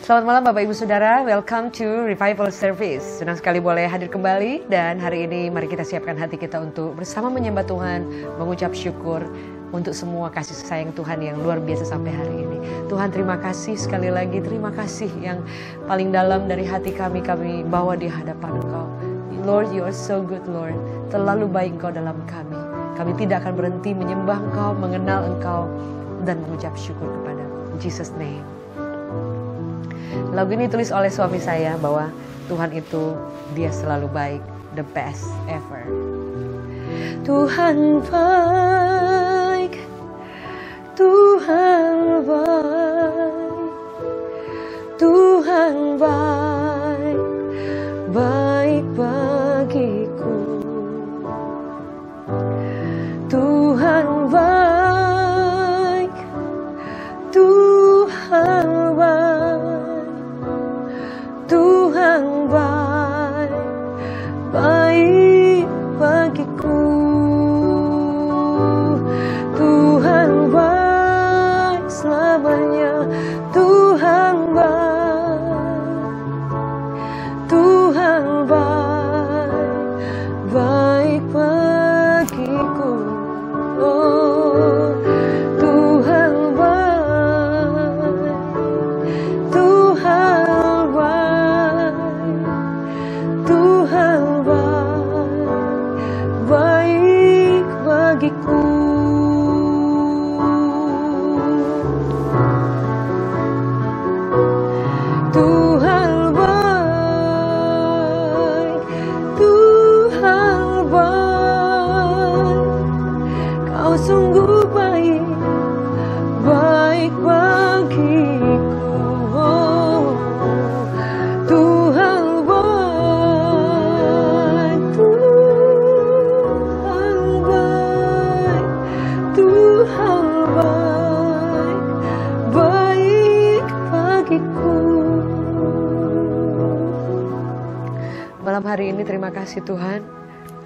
Selamat malam Bapak Ibu Saudara, welcome to Revival Service. Senang sekali boleh hadir kembali dan hari ini mari kita siapkan hati kita untuk bersama menyembah Tuhan, mengucap syukur untuk semua kasih sayang Tuhan yang luar biasa sampai hari ini. Tuhan terima kasih sekali lagi, terima kasih yang paling dalam dari hati kami bawa di hadapan Engkau. Lord, you are so good Lord, terlalu baik Engkau dalam kami. Kami tidak akan berhenti menyembah Engkau, mengenal Engkau dan mengucap syukur kepada-Mu. In Jesus name. Lagu ini tulis oleh suami saya bahwa Tuhan itu dia selalu baik, the best ever. Tuhan baik, Tuhan baik, Tuhan baik, baik bagiku. Tuhan baik, Tuhan baik, Tuhan baik, baik bagiku. Tuhan baik selamanya. Tuhan baik, Tuhan baik, baik bagiku. Oh, Tuhan baik, Tuhan baik, Tuhan baik, baik bagiku. Tuhan baik, Tuhan baik, Kau sungguh baik, baik bagiku. Oh, Tuhan baik, Tuhan baik, Tuhan baik, baik bagiku. Malam hari ini terima kasih Tuhan.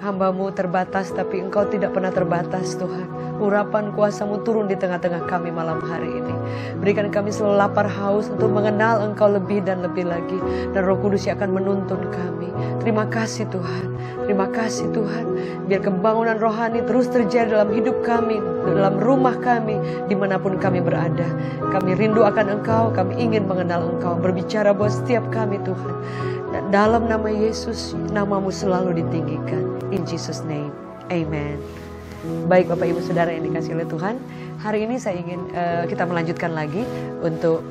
Hamba-Mu terbatas tapi Engkau tidak pernah terbatas Tuhan. Urapan kuasa-Mu turun di tengah-tengah kami malam hari ini. Berikan kami selalu lapar haus untuk mengenal Engkau lebih dan lebih lagi. Dan Roh Kudus yang akan menuntun kami. Terima kasih Tuhan. Terima kasih Tuhan. Biar kebangunan rohani terus terjadi dalam hidup kami, dalam rumah kami, dimanapun kami berada. Kami rindu akan Engkau, kami ingin mengenal Engkau. Berbicara buat setiap kami Tuhan. Dan dalam nama Yesus, nama-Mu selalu ditinggikan. In Jesus name, amen. Baik Bapak Ibu Saudara yang dikasihi oleh Tuhan, hari ini saya ingin kita melanjutkan lagi untuk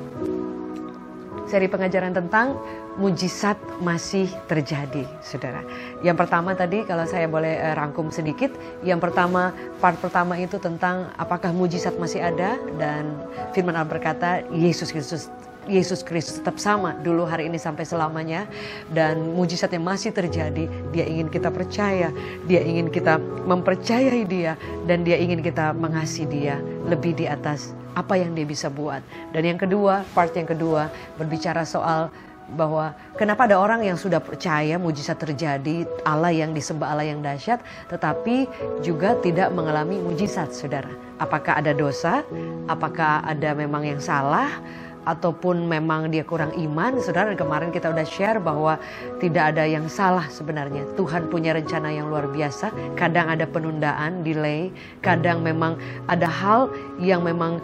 seri pengajaran tentang mujizat masih terjadi, Saudara. Yang pertama tadi kalau saya boleh rangkum sedikit, yang pertama, part pertama itu tentang apakah mujizat masih ada, dan firman Allah berkata Yesus Kristus tetap sama dulu, hari ini, sampai selamanya. Dan mujizatnya masih terjadi. Dia ingin kita percaya, Dia ingin kita mempercayai Dia, dan Dia ingin kita mengasihi Dia lebih di atas apa yang Dia bisa buat. Dan yang kedua, part yang kedua berbicara soal bahwa kenapa ada orang yang sudah percaya mujizat terjadi, Allah yang disembah Allah yang dahsyat, tetapi juga tidak mengalami mujizat, Saudara. Apakah ada dosa? Apakah ada memang yang salah? Ataupun memang dia kurang iman? Saudara, kemarin kita udah share bahwa tidak ada yang salah sebenarnya. Tuhan punya rencana yang luar biasa. Kadang ada penundaan, delay. Kadang memang ada hal yang memang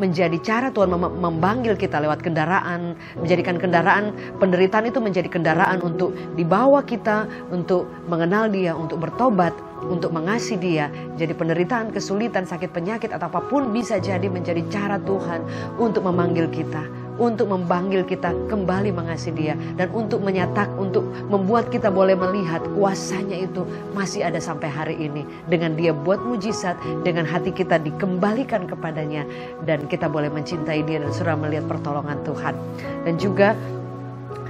menjadi cara Tuhan memanggil kita lewat kendaraan, menjadikan kendaraan penderitaan itu menjadi kendaraan untuk dibawa kita, untuk mengenal Dia, untuk bertobat, untuk mengasihi Dia. Jadi penderitaan, kesulitan, sakit, penyakit atau apapun bisa jadi menjadi cara Tuhan untuk memanggil kita, untuk memanggil kita kembali mengasihi Dia, dan untuk untuk membuat kita boleh melihat kuasanya itu masih ada sampai hari ini. Dengan Dia buat mujizat, dengan hati kita dikembalikan kepadanya, dan kita boleh mencintai Dia dan surah melihat pertolongan Tuhan. Dan juga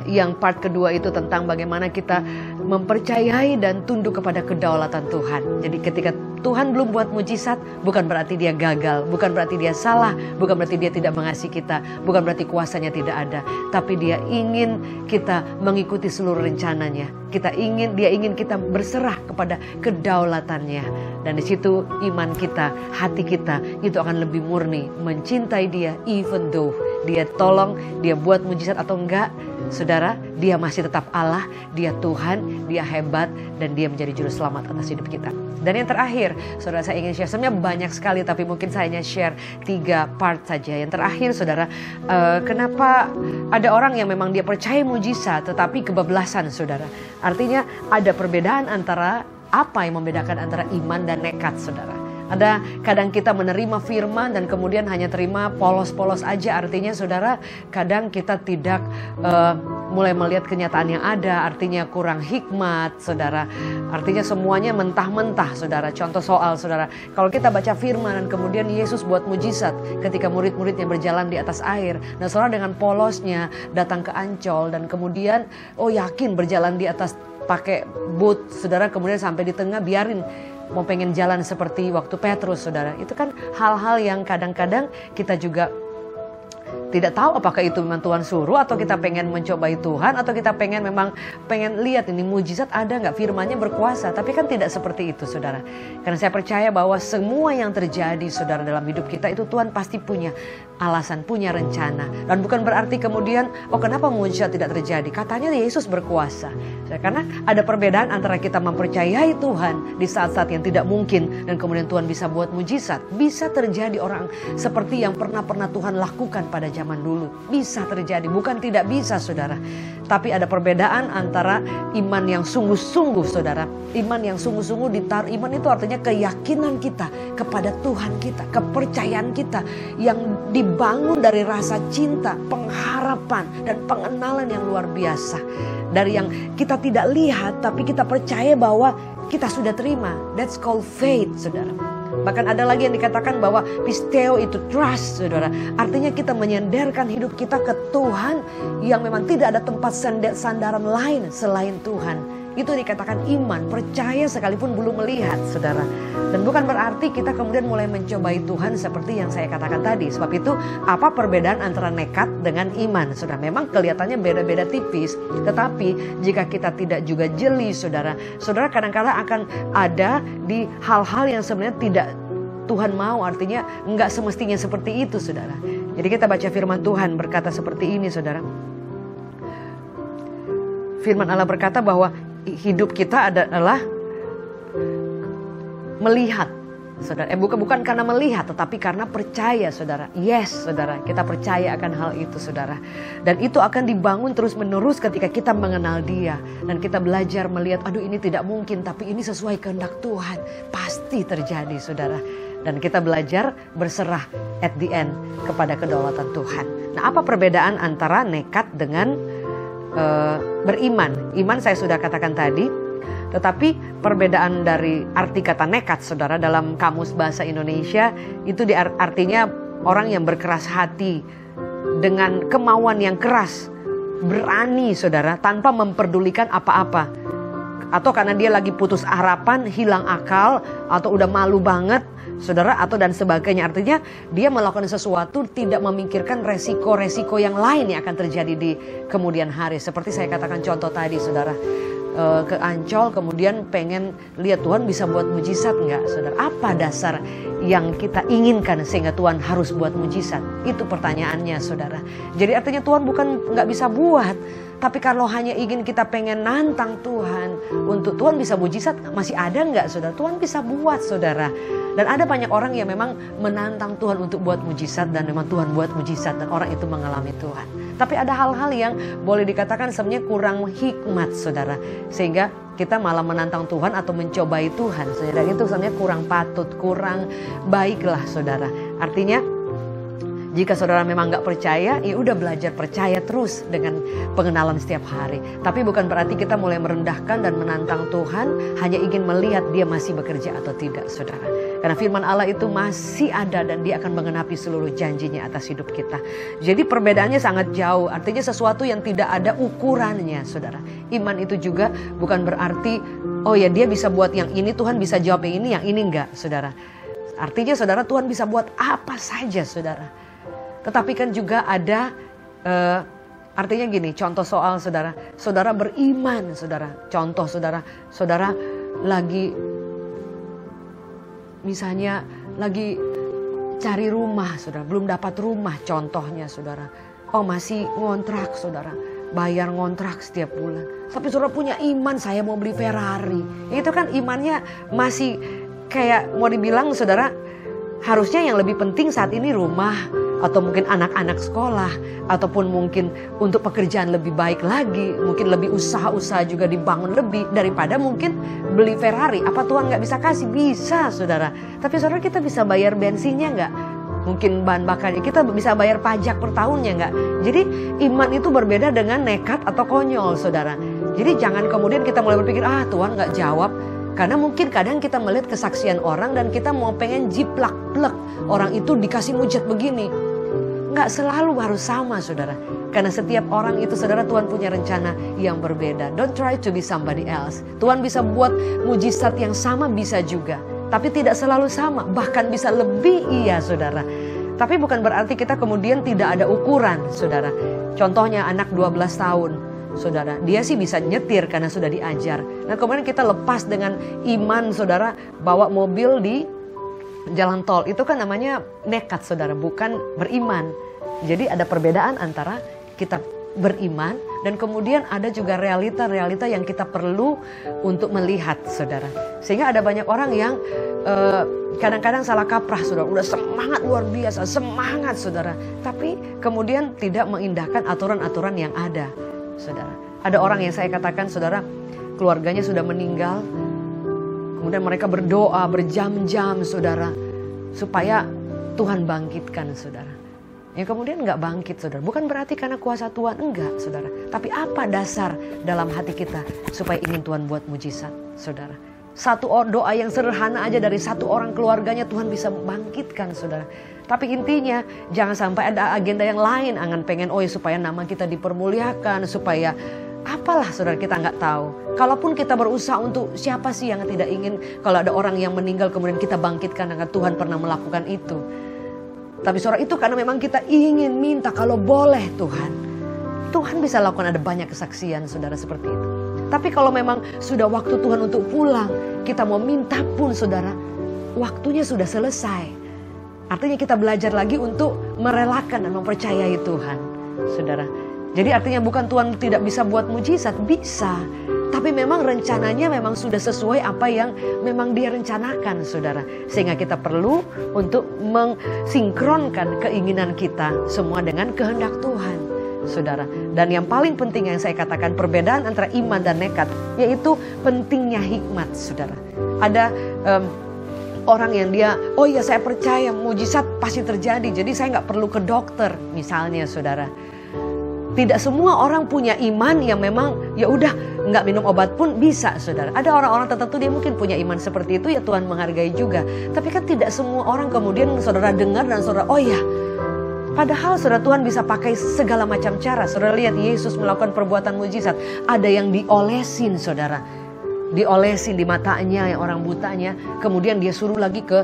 yang part kedua itu tentang bagaimana kita mempercayai dan tunduk kepada kedaulatan Tuhan. Jadi ketika Tuhan belum buat mujizat, bukan berarti dia gagal, bukan berarti dia salah, bukan berarti dia tidak mengasihi kita, bukan berarti kuasanya tidak ada. Tapi dia ingin kita mengikuti seluruh rencananya. Dia ingin kita berserah kepada kedaulatannya. Dan di situ iman kita, hati kita itu akan lebih murni mencintai dia, even though dia tolong, dia buat mujizat atau enggak. Saudara, dia masih tetap Allah, dia Tuhan, dia hebat, dan dia menjadi juru selamat atas hidup kita. Dan yang terakhir, saudara, saya ingin share, sebenarnya banyak sekali, tapi mungkin saya hanya share 3 part saja. Yang terakhir, saudara, kenapa ada orang yang memang dia percaya mujizat, tetapi kebablasan, saudara. Artinya ada perbedaan antara, apa yang membedakan antara iman dan nekat, saudara. Ada kadang kita menerima firman dan kemudian hanya terima polos-polos aja. Artinya saudara, kadang kita tidak mulai melihat kenyataan yang ada. Artinya kurang hikmat, saudara. Artinya semuanya mentah-mentah, saudara. Contoh soal, saudara, kalau kita baca firman dan kemudian Yesus buat mujizat ketika murid-muridnya berjalan di atas air. Nah, saudara, dengan polosnya datang ke Ancol dan kemudian yakin berjalan di atas pakai boot, saudara, kemudian sampai di tengah biarin mau pengen jalan seperti waktu Petrus, saudara. Itu kan hal-hal yang kadang-kadang kita juga tidak tahu apakah itu memang Tuhan suruh, atau kita pengen mencobai Tuhan, atau kita pengen lihat ini mujizat ada nggak, firmannya berkuasa. Tapi kan tidak seperti itu, saudara. Karena saya percaya bahwa semua yang terjadi, saudara, dalam hidup kita itu Tuhan pasti punya alasan, punya rencana. Dan bukan berarti kemudian, kenapa mujizat tidak terjadi? Katanya Yesus berkuasa. Karena ada perbedaan antara kita mempercayai Tuhan di saat-saat yang tidak mungkin, dan kemudian Tuhan bisa buat mujizat. Bisa terjadi orang seperti yang pernah Tuhan lakukan pada zaman dulu. Bisa terjadi, bukan tidak bisa, saudara. Tapi ada perbedaan antara iman yang sungguh-sungguh, saudara. Iman yang sungguh-sungguh ditaruh. Iman itu artinya keyakinan kita kepada Tuhan kita, kepercayaan kita yang dibangun dari rasa cinta, pengharapan, dan pengenalan yang luar biasa. Dari yang kita tidak lihat, tapi kita percaya bahwa kita sudah terima. That's called faith, saudara. Bahkan ada lagi yang dikatakan bahwa pisteo itu trust, saudara. Artinya kita menyandarkan hidup kita ke Tuhan yang memang tidak ada tempat sandaran lain selain Tuhan. Itu dikatakan iman, percaya sekalipun belum melihat, saudara. Dan bukan berarti kita kemudian mulai mencobai Tuhan seperti yang saya katakan tadi. Sebab itu, apa perbedaan antara nekat dengan iman? Saudara, memang kelihatannya beda-beda tipis. Tetapi jika kita tidak juga jeli, saudara, kadang-kadang akan ada di hal-hal yang sebenarnya tidak Tuhan mau. Artinya enggak semestinya seperti itu, saudara. Jadi kita baca firman Tuhan berkata seperti ini, saudara. Firman Allah berkata bahwa hidup kita adalah melihat, saudara. Bukan karena melihat, tetapi karena percaya, saudara. Yes, saudara, kita percaya akan hal itu, saudara. Dan itu akan dibangun terus-menerus ketika kita mengenal Dia. Dan kita belajar melihat, ini tidak mungkin, tapi ini sesuai kehendak Tuhan. Pasti terjadi, saudara. Dan kita belajar berserah at the end kepada kedaulatan Tuhan. Nah, apa perbedaan antara nekat dengan beriman? Iman saya sudah katakan tadi. Tetapi perbedaan dari arti kata nekat, saudara, dalam kamus bahasa Indonesia itu artinya orang yang berkeras hati dengan kemauan yang keras, berani, saudara, tanpa memperdulikan apa-apa. Atau karena dia lagi putus harapan, hilang akal, atau udah malu banget, saudara, atau dan sebagainya. Artinya dia melakukan sesuatu tidak memikirkan resiko-resiko yang lain yang akan terjadi di kemudian hari. Seperti saya katakan contoh tadi, saudara, ke Ancol kemudian pengen lihat Tuhan bisa buat mujizat enggak, saudara. Apa dasar yang kita inginkan sehingga Tuhan harus buat mujizat? Itu pertanyaannya, saudara. Jadi artinya Tuhan bukan nggak bisa buat, tapi kalau hanya ingin kita pengen nantang Tuhan untuk Tuhan bisa mujizat, masih ada nggak, saudara? Tuhan bisa buat, saudara. Dan ada banyak orang yang memang menantang Tuhan untuk buat mujizat, dan memang Tuhan buat mujizat dan orang itu mengalami Tuhan. Tapi ada hal-hal yang boleh dikatakan sebenarnya kurang hikmat, saudara. Sehingga kita malah menantang Tuhan atau mencobai Tuhan. Dan itu sebenarnya kurang patut, kurang baiklah, saudara. Artinya Jika saudara memang nggak percaya, ya udah belajar percaya terus dengan pengenalan setiap hari. Tapi bukan berarti kita mulai merendahkan dan menantang Tuhan hanya ingin melihat dia masih bekerja atau tidak, saudara. Karena firman Allah itu masih ada dan dia akan mengenapi seluruh janjinya atas hidup kita. Jadi perbedaannya sangat jauh, artinya sesuatu yang tidak ada ukurannya, saudara. Iman itu juga bukan berarti, oh ya dia bisa buat yang ini, Tuhan bisa jawab yang ini enggak, saudara. Artinya saudara, Tuhan bisa buat apa saja, saudara. Tetapi kan juga ada, artinya gini, contoh soal saudara. Saudara beriman, saudara. Contoh saudara, saudara lagi, misalnya lagi cari rumah, saudara. Belum dapat rumah, contohnya saudara. Oh masih ngontrak, saudara. Bayar ngontrak setiap bulan. Tapi saudara punya iman, saya mau beli Ferrari. Itu kan imannya masih kayak mau dibilang saudara, harusnya yang lebih penting saat ini rumah, atau mungkin anak-anak sekolah, ataupun mungkin untuk pekerjaan lebih baik lagi, mungkin lebih usaha-usaha juga dibangun lebih daripada mungkin beli Ferrari. Apa Tuhan nggak bisa kasih? Bisa, saudara. Tapi saudara, kita bisa bayar bensinnya nggak? Mungkin bahan bakarnya, kita bisa bayar pajak per tahunnya nggak? Jadi iman itu berbeda dengan nekat atau konyol, saudara. Jadi jangan kemudian kita mulai berpikir, Tuhan nggak jawab. Karena mungkin kadang kita melihat kesaksian orang dan kita mau pengen jiplak-plek. Orang itu dikasih mujizat begini. Nggak selalu harus sama, saudara. Karena setiap orang itu, saudara, Tuhan punya rencana yang berbeda. Don't try to be somebody else. Tuhan bisa buat mujizat yang sama, bisa juga. Tapi tidak selalu sama. Bahkan bisa lebih, iya, saudara. Tapi bukan berarti kita kemudian tidak ada ukuran, saudara. Contohnya anak 12 tahun. Saudara, dia sih bisa nyetir karena sudah diajar. Nah kemudian kita lepas dengan iman, saudara, bawa mobil di jalan tol. Itu kan namanya nekat, saudara, bukan beriman. Jadi ada perbedaan antara kita beriman dan kemudian ada juga realita-realita yang kita perlu untuk melihat, saudara. Sehingga ada banyak orang yang kadang-kadang salah kaprah, saudara. Udah semangat luar biasa, semangat, saudara. Tapi kemudian tidak mengindahkan aturan-aturan yang ada, saudara. Ada orang yang saya katakan, saudara, keluarganya sudah meninggal. Kemudian mereka berdoa berjam-jam, saudara, supaya Tuhan bangkitkan, saudara. Yang kemudian nggak bangkit, saudara. Bukan berarti karena kuasa Tuhan, enggak, saudara. Tapi apa dasar dalam hati kita supaya ingin Tuhan buat mujizat, saudara. Satu doa yang sederhana aja dari satu orang keluarganya Tuhan bisa bangkitkan, saudara. Tapi intinya jangan sampai ada agenda yang lain, angan pengen supaya nama kita dipermuliakan, supaya apalah, saudara, kita nggak tahu. Kalaupun kita berusaha untuk, siapa sih yang tidak ingin kalau ada orang yang meninggal kemudian kita bangkitkan, karena Tuhan pernah melakukan itu. Tapi saudara, itu karena memang kita ingin minta, kalau boleh Tuhan bisa lakukan. Ada banyak kesaksian, saudara, seperti itu. Tapi kalau memang sudah waktu Tuhan untuk pulang, kita mau minta pun, saudara, waktunya sudah selesai. Artinya kita belajar lagi untuk merelakan dan mempercayai Tuhan, saudara. Jadi artinya bukan Tuhan tidak bisa buat mujizat, bisa. Tapi memang rencananya memang sudah sesuai apa yang memang dia rencanakan, saudara. Sehingga kita perlu untuk mensinkronkan keinginan kita semua dengan kehendak Tuhan, saudara. Dan yang paling penting yang saya katakan, perbedaan antara iman dan nekat, yaitu pentingnya hikmat, saudara. Ada orang yang dia, iya saya percaya mujizat pasti terjadi, jadi saya nggak perlu ke dokter, misalnya, saudara. Tidak semua orang punya iman yang memang ya udah nggak minum obat pun bisa, saudara. Ada orang-orang tertentu dia mungkin punya iman seperti itu, ya Tuhan menghargai juga. Tapi kan tidak semua orang kemudian saudara dengar dan saudara, oh ya. Padahal saudara, Tuhan bisa pakai segala macam cara. Saudara lihat Yesus melakukan perbuatan mujizat. Ada yang diolesin, saudara. Diolesin di matanya yang orang butanya. Kemudian dia suruh lagi ke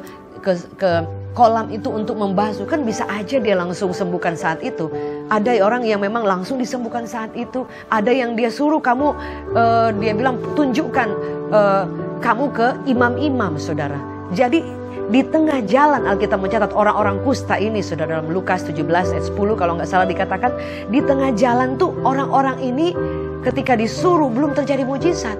kolam itu untuk membasuh. Kan bisa aja dia langsung sembuhkan saat itu. Ada orang yang memang langsung disembuhkan saat itu. Ada yang dia suruh kamu, dia bilang tunjukkan kamu ke imam-imam, saudara. Jadi di tengah jalan Alkitab mencatat orang-orang kusta ini, saudara, dalam Lukas 17 ayat 10 kalau nggak salah dikatakan. Di tengah jalan tuh orang-orang ini ketika disuruh belum terjadi mujizat.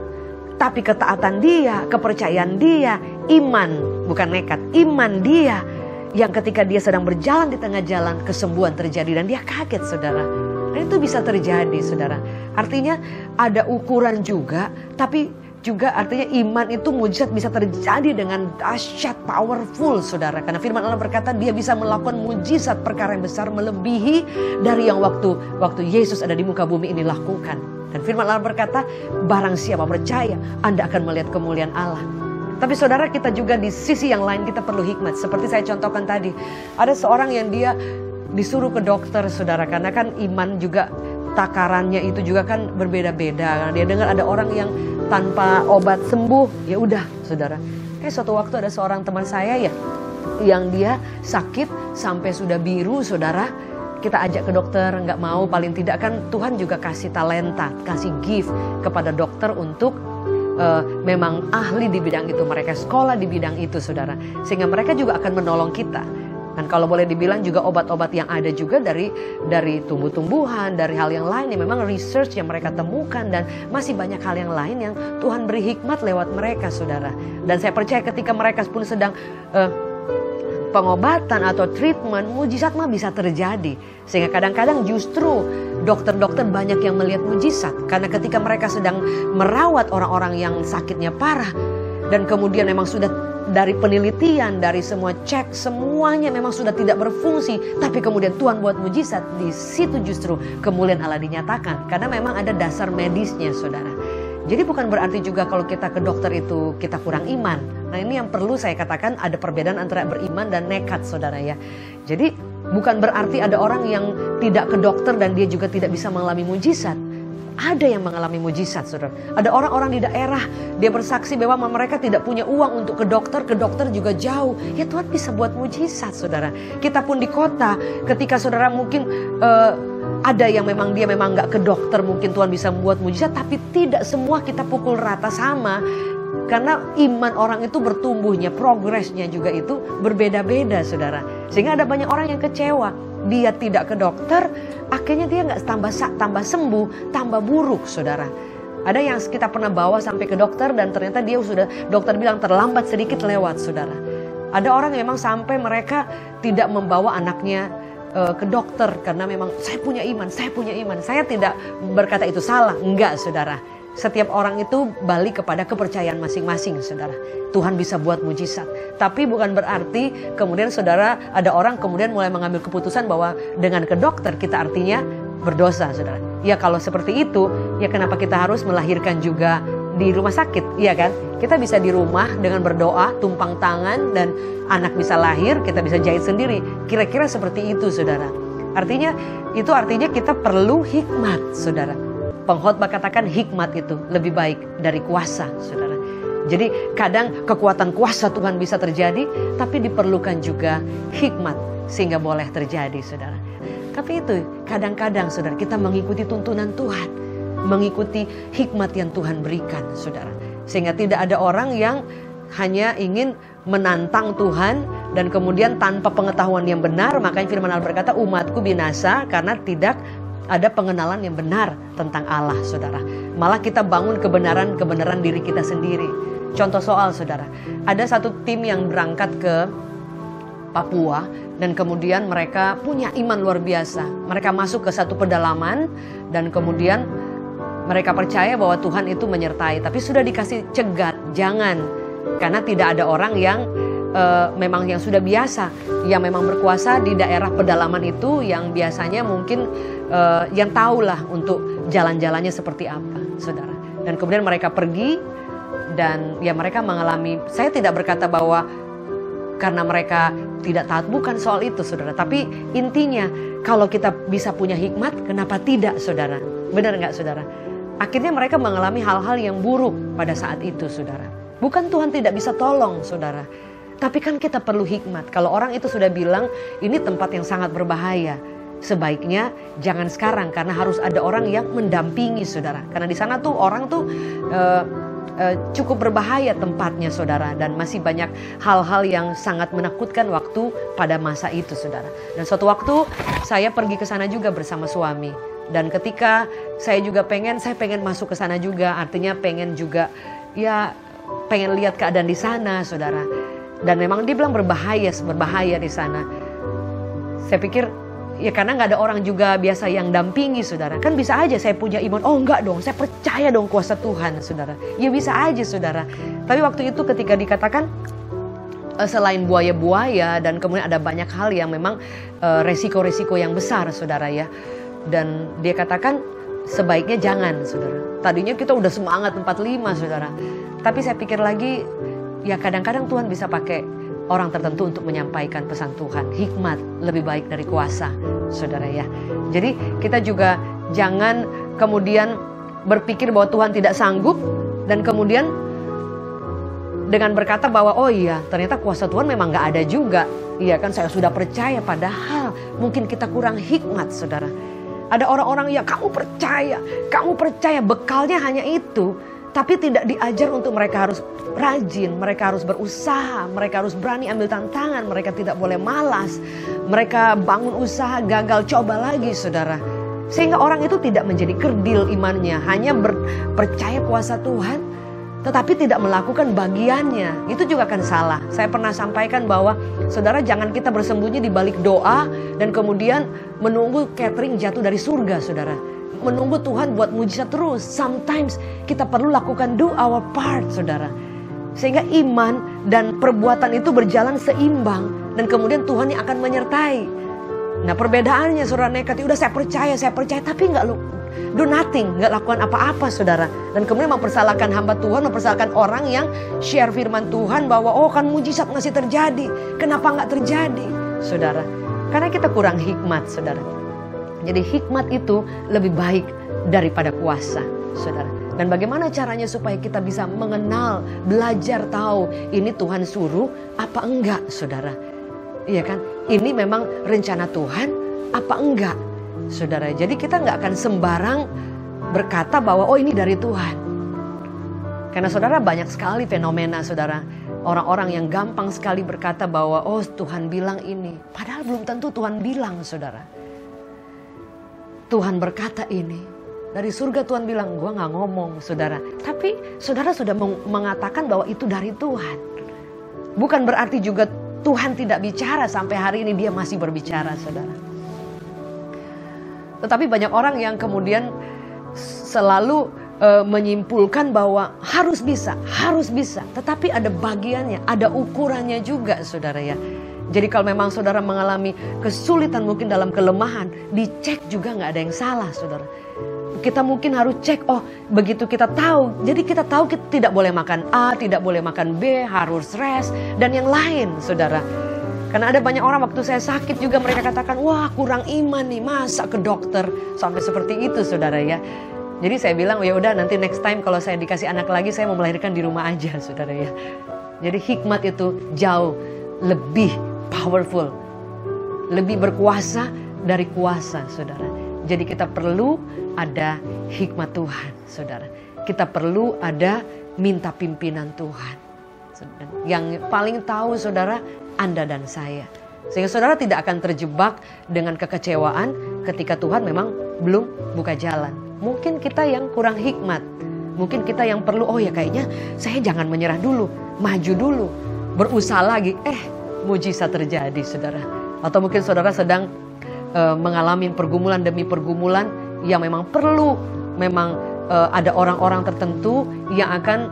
Tapi ketaatan dia, kepercayaan dia, iman, bukan nekat, iman dia. Yang ketika dia sedang berjalan di tengah jalan, kesembuhan terjadi dan dia kaget, saudara. Dan itu bisa terjadi, saudara. Artinya ada ukuran juga, tapi juga artinya iman itu mujizat bisa terjadi dengan dahsyat, powerful saudara. Karena firman Allah berkata dia bisa melakukan mujizat perkara yang besar melebihi dari yang waktu Yesus ada di muka bumi ini lakukan. Dan firman Allah berkata barang siapa percaya Anda akan melihat kemuliaan Allah. Tapi saudara, kita juga di sisi yang lain kita perlu hikmat. Seperti saya contohkan tadi, ada seorang yang dia disuruh ke dokter saudara. Karena kan iman juga takarannya itu juga kan berbeda-beda. Karena dia dengar ada orang yang tanpa obat sembuh, ya udah saudara. Suatu waktu ada seorang teman saya ya, yang dia sakit sampai sudah biru saudara. Kita ajak ke dokter, nggak mau, paling tidak kan Tuhan juga kasih talenta, kasih gift kepada dokter untuk memang ahli di bidang itu. Mereka sekolah di bidang itu saudara. Sehingga mereka juga akan menolong kita. Dan kalau boleh dibilang juga obat-obat yang ada juga dari tumbuh-tumbuhan, dari hal yang lain yang memang research yang mereka temukan. Dan masih banyak hal yang lain yang Tuhan beri hikmat lewat mereka saudara. Dan saya percaya ketika mereka pun sedang pengobatan atau treatment, mujizat mah bisa terjadi. Sehingga kadang-kadang justru dokter-dokter banyak yang melihat mujizat. Karena ketika mereka sedang merawat orang-orang yang sakitnya parah, dan kemudian memang sudah dari penelitian, dari semua cek, semuanya memang sudah tidak berfungsi. Tapi kemudian Tuhan buat mujizat, di situ justru kemuliaan Allah dinyatakan. Karena memang ada dasar medisnya saudara. Jadi bukan berarti juga kalau kita ke dokter itu kita kurang iman. Nah ini yang perlu saya katakan, ada perbedaan antara beriman dan nekat saudara ya. Jadi bukan berarti ada orang yang tidak ke dokter dan dia juga tidak bisa mengalami mujizat. Ada yang mengalami mujizat saudara. Ada orang-orang di daerah, dia bersaksi bahwa mereka tidak punya uang untuk ke dokter juga jauh. Ya Tuhan bisa buat mujizat saudara. Kita pun di kota, ketika saudara mungkin ada yang memang dia memang nggak ke dokter, mungkin Tuhan bisa membuat mujizat. Tapi tidak semua kita pukul rata sama. Karena iman orang itu bertumbuhnya, progresnya juga itu berbeda-beda saudara. Sehingga ada banyak orang yang kecewa. Dia tidak ke dokter, akhirnya dia nggak tambah sembuh, tambah buruk saudara. Ada yang kita pernah bawa sampai ke dokter dan ternyata dia sudah, dokter bilang terlambat sedikit lewat saudara. Ada orang yang memang sampai mereka tidak membawa anaknya ke dokter karena memang saya punya iman. Saya tidak berkata itu salah, enggak saudara. Setiap orang itu balik kepada kepercayaan masing-masing saudara. Tuhan bisa buat mujizat. Tapi bukan berarti kemudian saudara, ada orang kemudian mulai mengambil keputusan bahwa dengan ke dokter kita artinya berdosa saudara. Ya kalau seperti itu, ya kenapa kita harus melahirkan juga di rumah sakit, iya kan? Kita bisa di rumah dengan berdoa, tumpang tangan dan anak bisa lahir, kita bisa jahit sendiri. Kira-kira seperti itu saudara. Artinya kita perlu hikmat saudara. Pengkhotbah katakan hikmat itu lebih baik dari kuasa saudara. Jadi kadang kekuatan kuasa Tuhan bisa terjadi, tapi diperlukan juga hikmat sehingga boleh terjadi saudara. Tapi itu kadang-kadang saudara kita mengikuti tuntunan Tuhan, mengikuti hikmat yang Tuhan berikan saudara. Sehingga tidak ada orang yang hanya ingin menantang Tuhan dan kemudian tanpa pengetahuan yang benar. Makanya firman Allah berkata umatku binasa karena tidak ada pengenalan yang benar tentang Allah saudara. Malah kita bangun kebenaran diri kita sendiri. Contoh soal saudara, ada satu tim yang berangkat ke Papua dan kemudian mereka punya iman luar biasa. Mereka masuk ke satu pedalaman dan kemudian mereka percaya bahwa Tuhan itu menyertai. Tapi sudah dikasih cegat, jangan. Karena tidak ada orang yang memang yang sudah biasa, yang memang berkuasa di daerah pedalaman itu, yang biasanya mungkin yang tahulah untuk jalan-jalannya seperti apa saudara. Dan kemudian mereka pergi dan ya mereka mengalami, saya tidak berkata bahwa karena mereka tidak taat, bukan soal itu saudara. Tapi intinya kalau kita bisa punya hikmat, kenapa tidak saudara? Benar nggak saudara? Akhirnya mereka mengalami hal-hal yang buruk pada saat itu saudara. Bukan Tuhan tidak bisa tolong saudara, tapi kan kita perlu hikmat. Kalau orang itu sudah bilang ini tempat yang sangat berbahaya, sebaiknya jangan sekarang karena harus ada orang yang mendampingi saudara. Karena di sana tuh orang tuh cukup berbahaya tempatnya saudara, dan masih banyak hal-hal yang sangat menakutkan waktu pada masa itu saudara. Dan suatu waktu saya pergi ke sana juga bersama suami, dan ketika saya pengen masuk ke sana juga, artinya pengen juga ya pengen lihat keadaan di sana saudara. Dan memang dia bilang berbahaya di sana. Saya pikir Ya karena nggak ada orang juga biasa yang dampingi saudara. Kan bisa aja saya punya iman, oh enggak dong, saya percaya dong kuasa Tuhan saudara. Ya bisa aja saudara. Tapi waktu itu ketika dikatakan selain buaya-buaya dan kemudian ada banyak hal yang memang resiko-resiko yang besar saudara ya. Dan dia katakan sebaiknya jangan saudara. Tadinya kita udah semangat 45 saudara. Tapi saya pikir lagi ya kadang-kadang Tuhan bisa pakai orang tertentu untuk menyampaikan pesan Tuhan. Hikmat lebih baik dari kuasa, saudara ya. Jadi kita juga jangan kemudian berpikir bahwa Tuhan tidak sanggup dan kemudian dengan berkata bahwa oh iya ternyata kuasa Tuhan memang gak ada juga. Iya kan saya sudah percaya, padahal mungkin kita kurang hikmat saudara. Ada orang-orang yang kamu percaya bekalnya hanya itu. Tapi tidak diajar untuk mereka harus rajin, mereka harus berusaha, mereka harus berani ambil tantangan, mereka tidak boleh malas. Mereka bangun usaha, gagal, coba lagi saudara. Sehingga orang itu tidak menjadi kerdil imannya, hanya percaya kuasa Tuhan, tetapi tidak melakukan bagiannya. Itu juga kan salah. Saya pernah sampaikan bahwa saudara jangan kita bersembunyi di balik doa dan kemudian menunggu catering jatuh dari surga saudara. Menunggu Tuhan buat mujizat terus. Sometimes kita perlu lakukan do our part saudara. Sehingga iman dan perbuatan itu berjalan seimbang. Dan kemudian Tuhan yang akan menyertai. Nah perbedaannya saudara nekat. Udah saya percaya. Tapi gak do nothing. Gak lakukan apa-apa saudara. Dan kemudian mempersalahkan hamba Tuhan. Mempersalahkan orang yang share firman Tuhan. Bahwa oh kan mujizat masih terjadi. Kenapa gak terjadi saudara. Karena kita kurang hikmat saudara. Jadi hikmat itu lebih baik daripada kuasa, saudara. Dan bagaimana caranya supaya kita bisa mengenal, belajar tahu ini Tuhan suruh apa enggak, saudara. Iya kan? Ini memang rencana Tuhan apa enggak, saudara. Jadi kita nggak akan sembarang berkata bahwa oh ini dari Tuhan. Karena saudara banyak sekali fenomena, saudara. Orang-orang yang gampang sekali berkata bahwa oh Tuhan bilang ini. Padahal belum tentu Tuhan bilang, saudara. Tuhan berkata ini. Dari surga Tuhan bilang, gue gak ngomong saudara. Tapi saudara sudah mengatakan bahwa itu dari Tuhan. Bukan berarti juga Tuhan tidak bicara. Sampai hari ini dia masih berbicara saudara. Tetapi banyak orang yang kemudian selalu menyimpulkan bahwa harus bisa. Tetapi ada bagiannya, ada ukurannya juga saudara ya. Jadi kalau memang saudara mengalami kesulitan mungkin dalam kelemahan, dicek juga gak ada yang salah saudara. Kita mungkin harus cek, oh begitu kita tahu. Jadi kita tahu kita tidak boleh makan A, tidak boleh makan B, harus rest, dan yang lain saudara. Karena ada banyak orang waktu saya sakit juga mereka katakan, wah kurang iman nih, masa ke dokter. Sampai seperti itu saudara ya. Jadi saya bilang, ya udah nanti next time kalau saya dikasih anak lagi, saya mau melahirkan di rumah aja saudara ya. Jadi hikmat itu jauh lebih powerful, lebih berkuasa dari kuasa saudara. Jadi kita perlu ada hikmat Tuhan saudara. Kita perlu ada minta pimpinan Tuhan. Yang paling tahu saudara Anda dan saya. Sehingga saudara tidak akan terjebak dengan kekecewaan ketika Tuhan memang belum buka jalan. Mungkin kita yang kurang hikmat. Mungkin kita yang perlu oh ya kayaknya saya jangan menyerah dulu. Maju dulu. Berusaha lagi. Mujizat terjadi saudara. Atau mungkin saudara sedang mengalami pergumulan demi pergumulan yang memang perlu memang ada orang-orang tertentu yang akan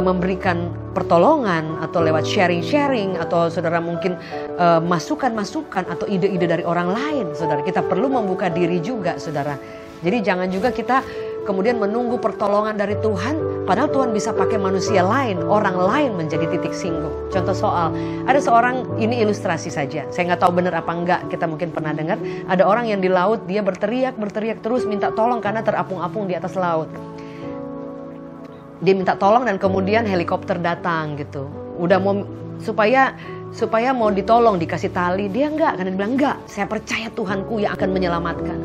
memberikan pertolongan atau lewat sharing-sharing atau saudara mungkin masukan-masukan atau ide-ide dari orang lain saudara. Kita perlu membuka diri juga saudara. Jadi jangan juga kita kemudian menunggu pertolongan dari Tuhan, padahal Tuhan bisa pakai manusia lain, orang lain menjadi titik singgung. Contoh soal, ada seorang, ini ilustrasi saja, saya nggak tahu benar apa enggak, kita mungkin pernah dengar, ada orang yang di laut, dia berteriak terus minta tolong karena terapung-apung di atas laut. Dia minta tolong dan kemudian helikopter datang gitu, udah mau supaya mau ditolong, dikasih tali, dia enggak, karena dia bilang enggak, saya percaya Tuhanku yang akan menyelamatkan.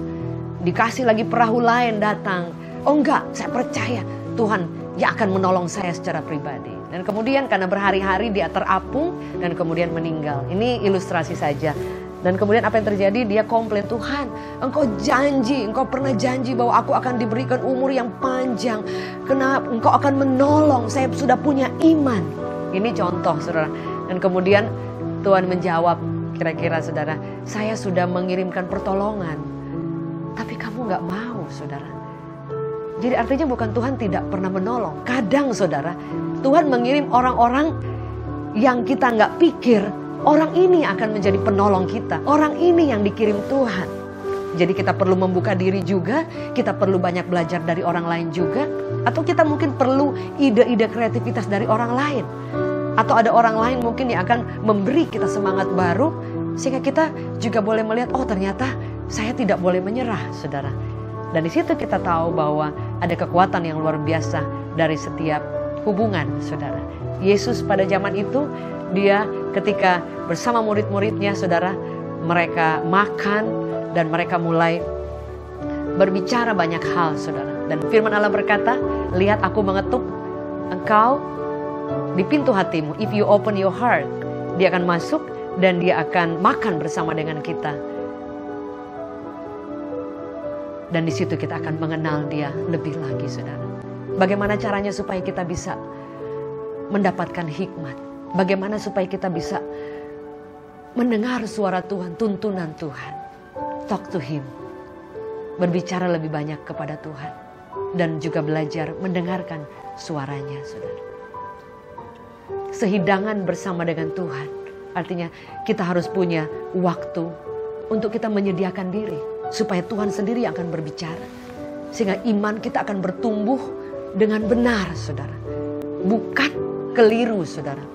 Dikasih lagi perahu lain datang. Oh enggak, saya percaya Tuhan yang akan menolong saya secara pribadi. Dan kemudian karena berhari-hari dia terapung dan kemudian meninggal. Ini ilustrasi saja. Dan kemudian apa yang terjadi? Dia komplain, Tuhan engkau pernah janji bahwa aku akan diberikan umur yang panjang. Kenapa engkau akan menolong, saya sudah punya iman. Ini contoh saudara. Dan kemudian Tuhan menjawab, Kira-kira saudara, saya sudah mengirimkan pertolongan, tapi kamu gak mau saudara. Jadi artinya bukan Tuhan tidak pernah menolong. Kadang saudara, Tuhan mengirim orang-orang yang kita gak pikir, orang ini akan menjadi penolong kita. Orang ini yang dikirim Tuhan. Jadi kita perlu membuka diri juga, kita perlu banyak belajar dari orang lain juga. Atau kita mungkin perlu ide-ide kreativitas dari orang lain. Atau ada orang lain mungkin yang akan memberi kita semangat baru. Sehingga kita juga boleh melihat, oh ternyata saya tidak boleh menyerah saudara. Dan di situ kita tahu bahwa ada kekuatan yang luar biasa dari setiap hubungan saudara. Yesus pada zaman itu, dia ketika bersama murid-muridnya saudara, mereka makan dan mereka mulai berbicara banyak hal saudara. Dan firman Allah berkata, lihat aku mengetuk engkau di pintu hatimu. If you open your heart, dia akan masuk dan dia akan makan bersama dengan kita. Dan di situ kita akan mengenal dia lebih lagi saudara. Bagaimana caranya supaya kita bisa mendapatkan hikmat? Bagaimana supaya kita bisa mendengar suara Tuhan, tuntunan Tuhan? Talk to him. Berbicara lebih banyak kepada Tuhan. Dan juga belajar mendengarkan suaranya saudara. Sehidangan bersama dengan Tuhan. Artinya kita harus punya waktu untuk kita menyediakan diri. Supaya Tuhan sendiri yang akan berbicara. Sehingga iman kita akan bertumbuh dengan benar saudara. Bukan keliru saudara.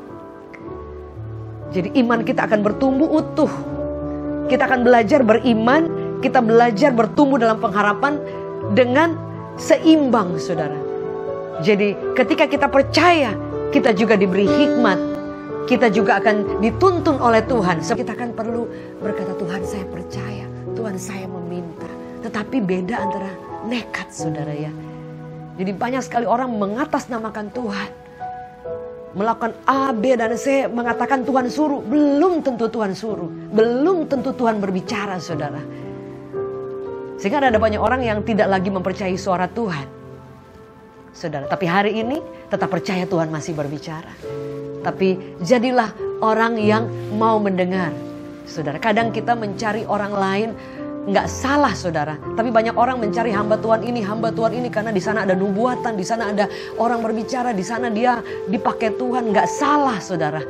Jadi iman kita akan bertumbuh utuh. Kita akan belajar beriman. Kita belajar bertumbuh dalam pengharapan dengan seimbang saudara. Jadi ketika kita percaya, kita juga diberi hikmat. Kita juga akan dituntun oleh Tuhan. So, kita akan perlu berkata, Tuhan saya percaya, Tuhan saya meminta. Tetapi beda antara nekat saudara ya. Jadi banyak sekali orang mengatasnamakan Tuhan. Melakukan A, B, dan C, mengatakan Tuhan suruh. Belum tentu Tuhan suruh. Belum tentu Tuhan berbicara saudara. Sehingga ada banyak orang yang tidak lagi mempercayai suara Tuhan saudara. Tapi hari ini tetap percaya Tuhan masih berbicara. Tapi jadilah orang yang mau mendengar saudara. Kadang kita mencari orang lain, nggak salah saudara. Tapi banyak orang mencari hamba Tuhan ini karena di sana ada nubuatan, di sana ada orang berbicara, di sana dia dipakai Tuhan. Nggak salah saudara.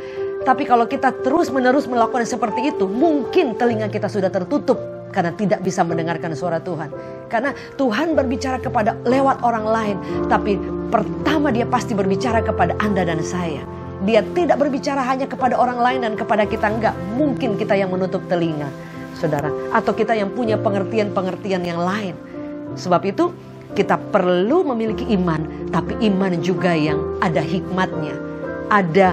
Tapi kalau kita terus-menerus melakukan seperti itu, mungkin telinga kita sudah tertutup karena tidak bisa mendengarkan suara Tuhan. Karena Tuhan berbicara kepada lewat orang lain, tapi pertama dia pasti berbicara kepada Anda dan saya. Dia tidak berbicara hanya kepada orang lain dan kepada kita, enggak. Mungkin kita yang menutup telinga, saudara. Atau kita yang punya pengertian-pengertian yang lain. Sebab itu kita perlu memiliki iman, tapi iman juga yang ada hikmatnya. Ada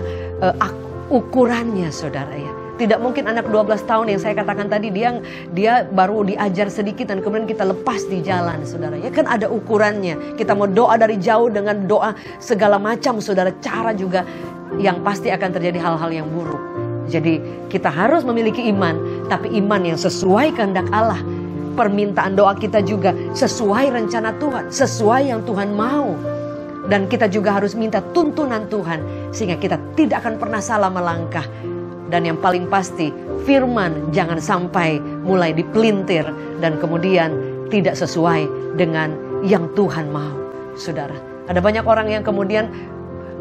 ukurannya saudara ya. Tidak mungkin anak 12 tahun yang saya katakan tadi, dia baru diajar sedikit dan kemudian kita lepas di jalan saudara. Ya kan ada ukurannya. Kita mau doa dari jauh dengan doa segala macam saudara. Cara juga yang pasti akan terjadi hal-hal yang buruk. Jadi kita harus memiliki iman, tapi iman yang sesuai kehendak Allah. Permintaan doa kita juga sesuai rencana Tuhan, sesuai yang Tuhan mau. Dan kita juga harus minta tuntunan Tuhan sehingga kita tidak akan pernah salah melangkah. Dan yang paling pasti, firman jangan sampai mulai dipelintir dan kemudian tidak sesuai dengan yang Tuhan mau. Saudara, ada banyak orang yang kemudian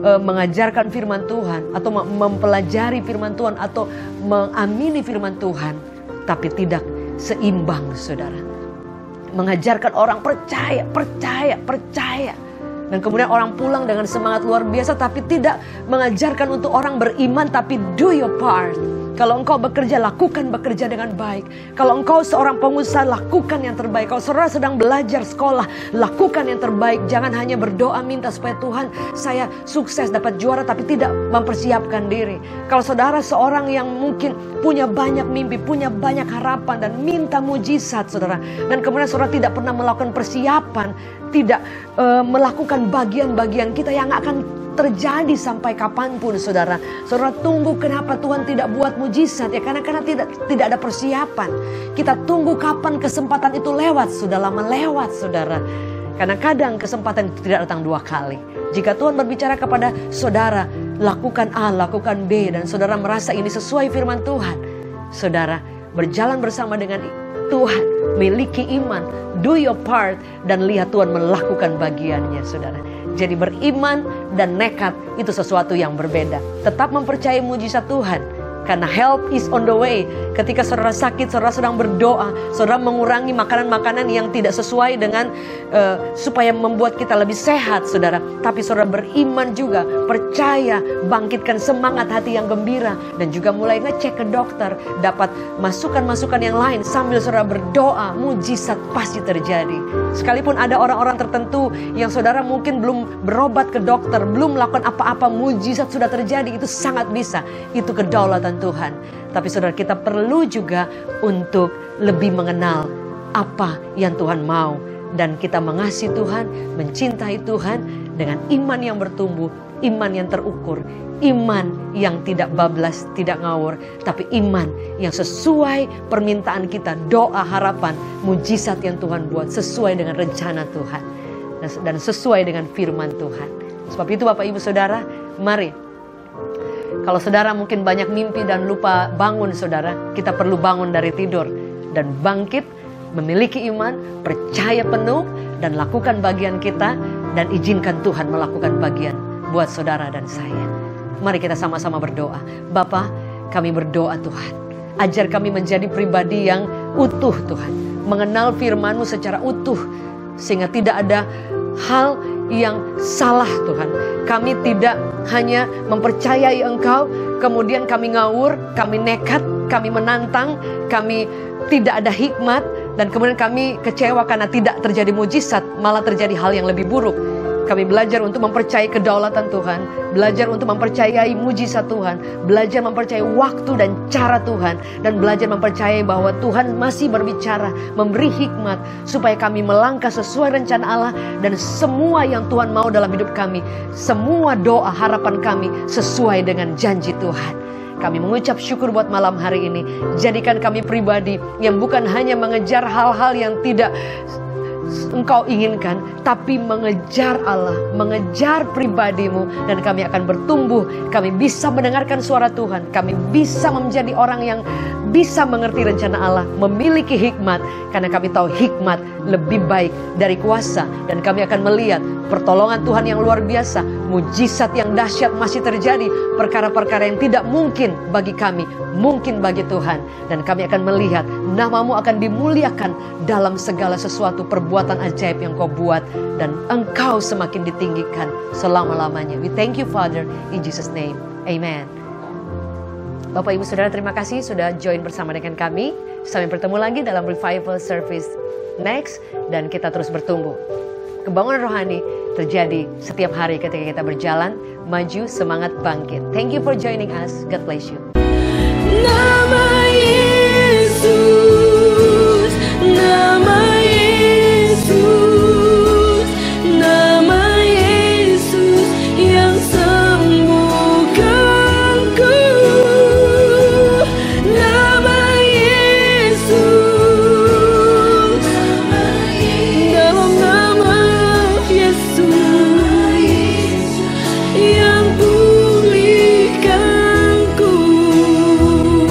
mengajarkan firman Tuhan atau mempelajari firman Tuhan atau mengamini firman Tuhan, tapi tidak seimbang saudara. Mengajarkan orang percaya. Dan kemudian orang pulang dengan semangat luar biasa, tapi tidak mengajarkan untuk orang beriman, tapi do your part. Kalau engkau bekerja, lakukan bekerja dengan baik. Kalau engkau seorang pengusaha, lakukan yang terbaik. Kalau saudara sedang belajar sekolah, lakukan yang terbaik. Jangan hanya berdoa minta supaya Tuhan saya sukses dapat juara, tapi tidak mempersiapkan diri. Kalau saudara seorang yang mungkin punya banyak mimpi, punya banyak harapan dan minta mujizat saudara, dan kemudian saudara tidak pernah melakukan persiapan, tidak melakukan bagian-bagian kita yang akan terjadi sampai kapanpun saudara. Saudara tunggu kenapa Tuhan tidak buat mujizat ya, karena tidak ada persiapan. Kita tunggu kapan kesempatan itu lewat, sudah lama lewat saudara. Karena kadang kesempatan itu tidak datang dua kali. Jika Tuhan berbicara kepada saudara, lakukan A, lakukan B, dan saudara merasa ini sesuai firman Tuhan, saudara, berjalan bersama dengan Tuhan, miliki iman, do your part, dan lihat Tuhan melakukan bagiannya, saudara. Jadi beriman dan nekat itu sesuatu yang berbeda. Tetap mempercayai mujizat Tuhan, karena help is on the way. Ketika saudara sakit, saudara sedang berdoa, saudara mengurangi makanan-makanan yang tidak sesuai dengan supaya membuat kita lebih sehat, saudara. Tapi saudara beriman juga, percaya, bangkitkan semangat hati yang gembira, dan juga mulai ngecek ke dokter, dapat masukan-masukan yang lain sambil saudara berdoa, mujizat pasti terjadi. Sekalipun ada orang-orang tertentu yang saudara mungkin belum berobat ke dokter, belum melakukan apa-apa, mujizat sudah terjadi, itu sangat bisa. Itu kedaulatan Tuhan. Tapi saudara, kita perlu juga untuk lebih mengenal apa yang Tuhan mau, dan kita mengasihi Tuhan, mencintai Tuhan dengan iman yang bertumbuh, iman yang terukur, iman yang tidak bablas, tidak ngawur, tapi iman yang sesuai permintaan kita, doa, harapan, mujizat yang Tuhan buat sesuai dengan rencana Tuhan dan sesuai dengan firman Tuhan. Sebab itu Bapak Ibu Saudara, mari. Kalau saudara mungkin banyak mimpi dan lupa bangun, saudara, kita perlu bangun dari tidur dan bangkit, memiliki iman, percaya penuh, dan lakukan bagian kita, dan izinkan Tuhan melakukan bagian buat saudara dan saya. Mari kita sama-sama berdoa. Bapa, kami berdoa Tuhan, ajar kami menjadi pribadi yang utuh Tuhan, mengenal firman-Mu secara utuh, sehingga tidak ada hal yang salah Tuhan. Kami tidak hanya mempercayai Engkau, kemudian kami ngawur, kami nekat, kami menantang, kami tidak ada hikmat, dan kemudian kami kecewa karena tidak terjadi mujizat, malah terjadi hal yang lebih buruk. Kami belajar untuk mempercayai kedaulatan Tuhan, belajar untuk mempercayai mujizat Tuhan, belajar mempercayai waktu dan cara Tuhan, dan belajar mempercayai bahwa Tuhan masih berbicara, memberi hikmat, supaya kami melangkah sesuai rencana Allah, dan semua yang Tuhan mau dalam hidup kami, semua doa harapan kami sesuai dengan janji Tuhan. Kami mengucap syukur buat malam hari ini. Jadikan kami pribadi yang bukan hanya mengejar hal-hal yang tidak Engkau inginkan, tapi mengejar Allah, mengejar pribadi-Mu, dan kami akan bertumbuh. Kami bisa mendengarkan suara Tuhan, kami bisa menjadi orang yang bisa mengerti rencana Allah, memiliki hikmat, karena kami tahu hikmat lebih baik dari kuasa, dan kami akan melihat pertolongan Tuhan yang luar biasa, mujizat yang dahsyat masih terjadi, perkara-perkara yang tidak mungkin bagi kami, mungkin bagi Tuhan, dan kami akan melihat nama-Mu akan dimuliakan dalam segala sesuatu perbuatan ajaib yang Kau buat, dan Engkau semakin ditinggikan selama-lamanya. We thank you Father, in Jesus name, amen. Bapak Ibu Saudara, terima kasih sudah join bersama dengan kami. Sampai bertemu lagi dalam Revival Service next, dan kita terus bertumbuh. Kebangunan rohani terjadi setiap hari ketika kita berjalan, maju, semangat, bangkit. Thank you for joining us. God bless you.